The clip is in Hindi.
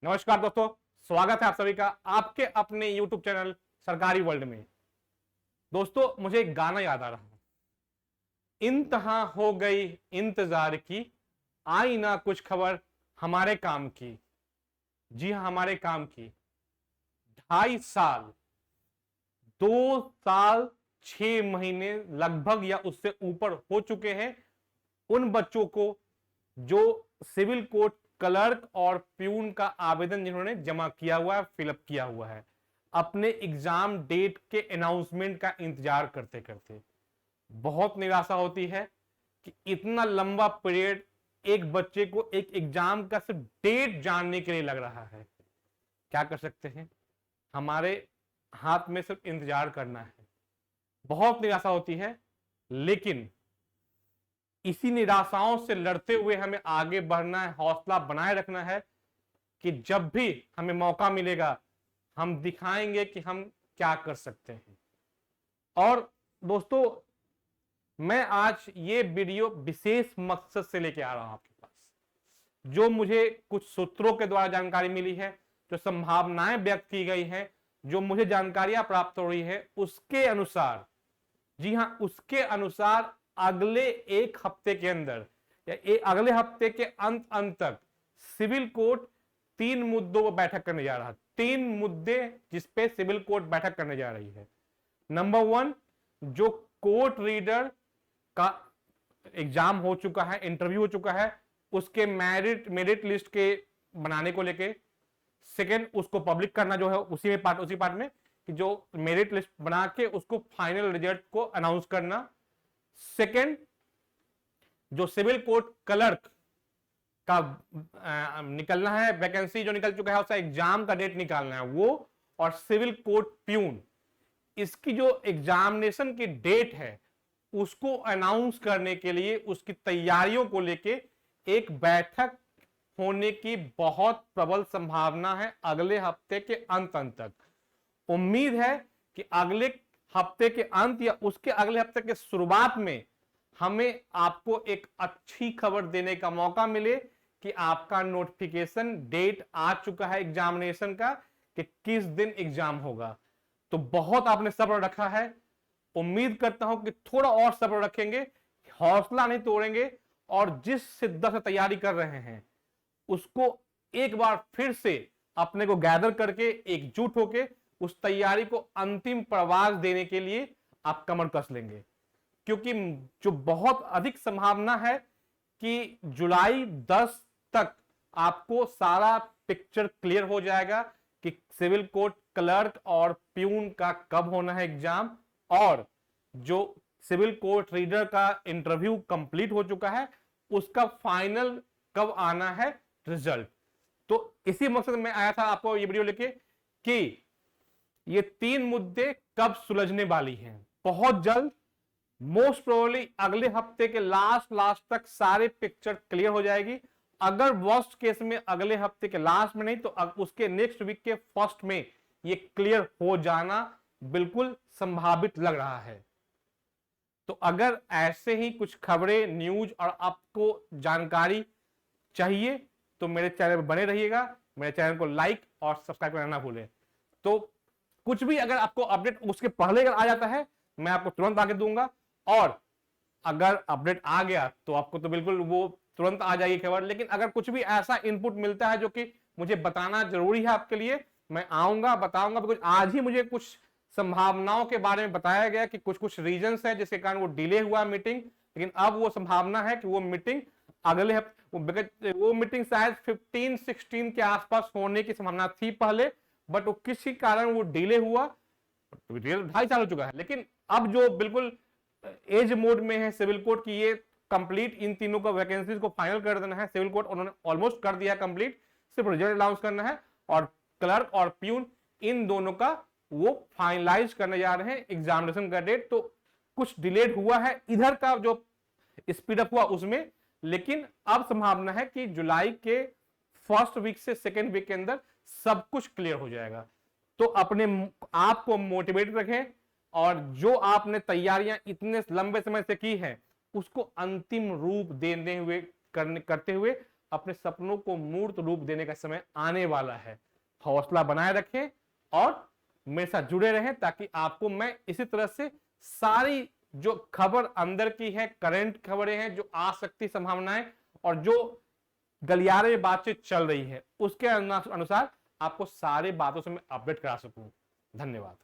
नमस्कार दोस्तों, स्वागत है आप सभी का आपके अपने YouTube चैनल सरकारी वर्ल्ड में। दोस्तों, मुझे एक गाना याद आ रहा है। इंतहा हो गई इंतजार की, आई ना कुछ खबर हमारे काम की। जी हाँ, हमारे काम की। 2.5 साल, 2 साल 6 महीने लगभग या उससे ऊपर हो चुके हैं उन बच्चों को जो सिविल कोर्ट क्लर्क और प्यून का आवेदन जिन्होंने जमा किया हुआ है, फिलअप किया हुआ है, अपने एग्जाम डेट के अनाउंसमेंट का इंतजार करते करते। बहुत निराशा होती है कि इतना लंबा पीरियड एक बच्चे को एक एग्जाम का सिर्फ डेट जानने के लिए लग रहा है। क्या कर सकते हैं, हमारे हाथ में सिर्फ इंतजार करना है। बहुत निराशा होती है, लेकिन इसी निराशाओं से लड़ते हुए हमें आगे बढ़ना है, हौसला बनाए रखना है कि जब भी हमें मौका मिलेगा हम दिखाएंगे कि हम क्या कर सकते हैं। और दोस्तों, मैं आज ये वीडियो विशेष मकसद से लेके आ रहा हूं आपके पास। जो मुझे कुछ सूत्रों के द्वारा जानकारी मिली है, जो संभावनाएं व्यक्त की गई हैं, जो मुझे जानकारियां प्राप्त हो रही है, उसके अनुसार, जी हां, उसके अनुसार अगले एक हफ्ते के अंदर या अगले हफ्ते के अंत तक सिविल कोर्ट 3 मुद्दों पर बैठक करने जा रहा है। 3 मुद्दे जिस पे सिविल कोर्ट बैठक करने जा रही है। नंबर 1, जो कोर्ट रीडर का एग्जाम हो चुका है, इंटरव्यू हो चुका है, उसके मेरिट लिस्ट के बनाने को लेके। सेकेंड, उसको पब्लिक करना जो है उसी पार्ट में कि जो मेरिट लिस्ट बना के उसको फाइनल रिजल्ट को अनाउंस करना। सेकेंड, जो सिविल कोर्ट क्लर्क का निकलना है, वैकेंसी जो निकल चुका है उसका एग्जाम का डेट निकालना है वो। और सिविल कोर्ट प्यून, इसकी जो एग्जामिनेशन की डेट है उसको अनाउंस करने के लिए उसकी तैयारियों को लेके एक बैठक होने की बहुत प्रबल संभावना है अगले हफ्ते के अंत तक। उम्मीद है कि अगले हफ्ते के अंत या उसके अगले हफ्ते के शुरुआत में हमें आपको एक अच्छी खबर देने का मौका मिले कि आपका नोटिफिकेशन डेट आ चुका है एग्जामिनेशन का, कि किस दिन एग्जाम होगा। तो बहुत आपने सब्र रखा है, उम्मीद करता हूं कि थोड़ा और सब्र रखेंगे, हौसला नहीं तोड़ेंगे और जिस शिद्दत से तैयारी कर रहे हैं उसको एक बार फिर से अपने को गैदर करके एकजुट होके उस तैयारी को अंतिम प्रवास देने के लिए आप कमर कस लेंगे। क्योंकि जो बहुत अधिक संभावना है कि जुलाई 10 तक आपको सारा पिक्चर क्लियर हो जाएगा कि सिविल कोर्ट क्लर्क और प्यून का कब होना है एग्जाम, और जो सिविल कोर्ट रीडर का इंटरव्यू कंप्लीट हो चुका है उसका फाइनल कब आना है रिजल्ट। तो इसी मकसद में आया था आपको ये वीडियो लेके कि ये 3 मुद्दे कब सुलझने वाली हैं। बहुत जल्द, मोस्ट प्रोबेबली अगले हफ्ते के लास्ट तक सारे पिक्चर क्लियर हो जाएगी। अगर वर्स्ट केस में अगले हफ्ते के लास्ट में नहीं तो उसके नेक्स्ट वीक के फर्स्ट में ये क्लियर हो जाना बिल्कुल संभावित लग रहा है। तो अगर ऐसे ही कुछ खबरें, न्यूज और आपको जानकारी चाहिए तो मेरे चैनल पर बने रहिएगा। मेरे चैनल को लाइक और सब्सक्राइब करना ना भूलें। तो कुछ भी अगर आपको अपडेट उसके पहले अगर आ जाता है मैं आपको तुरंत आके दूंगा, और अगर अपडेट आ गया तो आपको तो बिल्कुल वो तुरंत आ जाएगी खबर। लेकिन अगर कुछ भी ऐसा इनपुट मिलता है जो कि मुझे बताना जरूरी है आपके लिए, मैं आऊंगा, बताऊंगा। बिकॉज आज ही मुझे कुछ संभावनाओं के बारे में बताया गया कि कुछ रीजंस है जिसके कारण वो डिले हुआ मीटिंग, लेकिन अब वो संभावना है कि वो मीटिंग अगले हफ्ते, वो मीटिंग शायद 15-16 के आसपास होने की संभावना थी पहले, बट वो किसी कारण वो डिले हुआ। 2.5 साल हो चुका है, लेकिन अब जो बिल्कुल एज मोड में है सिविल कोर्ट की, ये कंप्लीट इन तीनों का वैकेंसीज को फाइनल कर देना है। सिविल कोर्ट उन्होंने ऑलमोस्ट कर दिया कंप्लीट, सिर्फ रिजल्ट अनाउंस करना है। और क्लर्क और प्यून इन दोनों का वो फाइनलाइज करने जा रहे हैं एग्जामिनेशन का डेट। तो कुछ डिलेड हुआ है इधर का जो स्पीड अप हुआ उसमें, लेकिन अब संभावना है कि जुलाई के फर्स्ट वीक से सेकेंड वीक के अंदर सब कुछ क्लियर हो जाएगा। तो अपने आप को मोटिवेट रखें और जो आपने तैयारियां इतने लंबे समय से की है उसको अंतिम रूप देने हुए करते हुए अपने सपनों को मूर्त रूप देने का समय आने वाला है। हौसला बनाए रखें और मेरे साथ जुड़े रहें, ताकि आपको मैं इसी तरह से सारी जो खबर अंदर की है, करंट खबरें हैं, जो आ सकती संभावनाएं और जो गलियारे में बातचीत चल रही है, उसके अनुसार आपको सारी बातों से मैं अपडेट करा सकूं। धन्यवाद।